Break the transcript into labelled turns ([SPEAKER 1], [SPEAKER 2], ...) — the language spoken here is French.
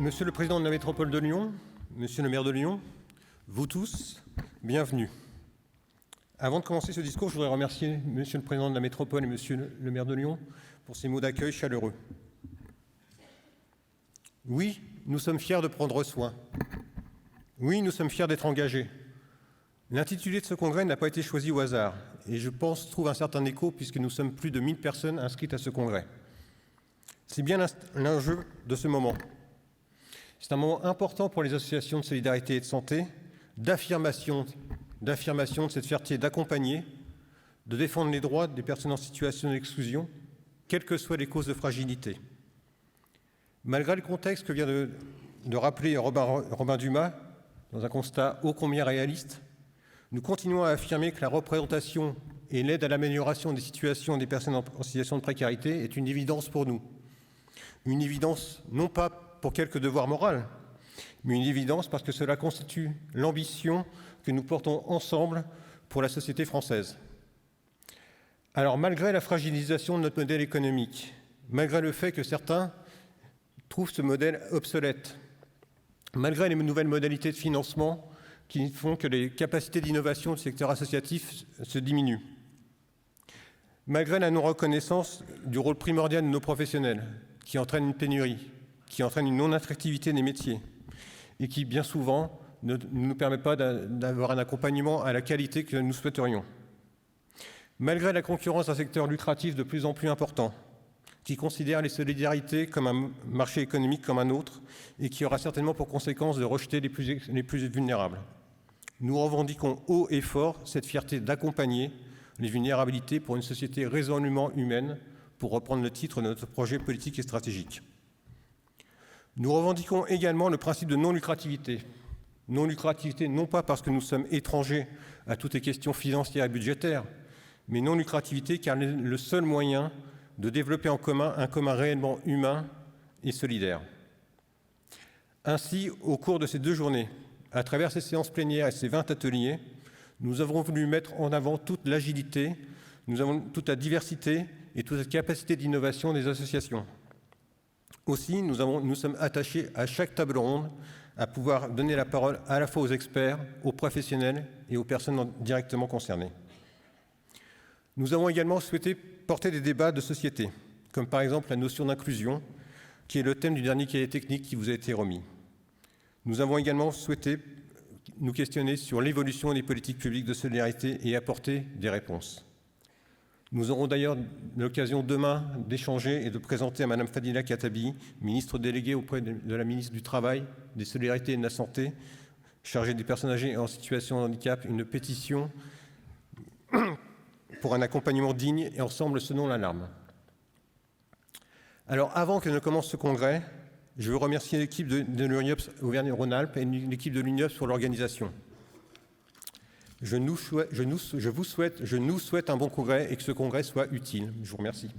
[SPEAKER 1] Monsieur le Président de la Métropole de Lyon, Monsieur le maire de Lyon, vous tous, bienvenue. Avant de commencer ce discours, je voudrais remercier Monsieur le Président de la Métropole et Monsieur le maire de Lyon pour ces mots d'accueil chaleureux. Oui, nous sommes fiers de prendre soin. Oui, nous sommes fiers d'être engagés. L'intitulé de ce congrès n'a pas été choisi au hasard et je pense trouve un certain écho puisque nous sommes plus de 1000 personnes inscrites à ce congrès. C'est bien l'enjeu de ce moment. C'est un moment important pour les associations de solidarité et de santé, d'affirmation de cette fierté d'accompagner, de défendre les droits des personnes en situation d'exclusion, quelles que soient les causes de fragilité. Malgré le contexte que vient de rappeler Robin Dumas, dans un constat ô combien réaliste, nous continuons à affirmer que la représentation et l'aide à l'amélioration des situations des personnes en situation de précarité est une évidence pour nous. Une évidence non pas pour quelque devoir moral, mais une évidence parce que cela constitue l'ambition que nous portons ensemble pour la société française. Alors, malgré la fragilisation de notre modèle économique, malgré le fait que certains trouvent ce modèle obsolète, malgré les nouvelles modalités de financement qui font que les capacités d'innovation du secteur associatif se diminuent, malgré la non-reconnaissance du rôle primordial de nos professionnels, qui entraîne une pénurie, qui entraîne une non-attractivité des métiers et qui, bien souvent, ne nous permet pas d'avoir un accompagnement à la qualité que nous souhaiterions. Malgré la concurrence d'un secteur lucratif de plus en plus important, qui considère les solidarités comme un marché économique comme un autre et qui aura certainement pour conséquence de rejeter les plus vulnérables. Nous revendiquons haut et fort cette fierté d'accompagner les vulnérabilités pour une société résolument humaine, pour reprendre le titre de notre projet politique et stratégique. Nous revendiquons également le principe de non-lucrativité. Non-lucrativité, non pas parce que nous sommes étrangers à toutes les questions financières et budgétaires, mais non-lucrativité car c'est le seul moyen de développer en commun un commun réellement humain et solidaire. Ainsi, au cours de ces 2 journées, à travers ces séances plénières et ces 20 ateliers, nous avons voulu mettre en avant toute l'agilité, toute la diversité et toute la capacité d'innovation des associations. Aussi, nous sommes attachés à chaque table ronde à pouvoir donner la parole à la fois aux experts, aux professionnels et aux personnes directement concernées. Nous avons également souhaité porter des débats de société, comme par exemple la notion d'inclusion, qui est le thème du dernier cahier technique qui vous a été remis. Nous avons également souhaité nous questionner sur l'évolution des politiques publiques de solidarité et apporter des réponses. Nous aurons d'ailleurs l'occasion demain d'échanger et de présenter à Mme Fadila Khattabi, ministre déléguée auprès de la ministre du Travail, des Solidarités et de la Santé, chargée des personnes âgées en situation de handicap, une pétition pour un accompagnement digne et ensemble sonnons l'alarme. Alors, avant que ne commence ce congrès, je veux remercier l'équipe de l'UNIOPS Auvergne-Rhône-Alpes et l'équipe de l'UNIOPS pour l'organisation. Je nous souhaite un bon congrès et que ce congrès soit utile. Je vous remercie.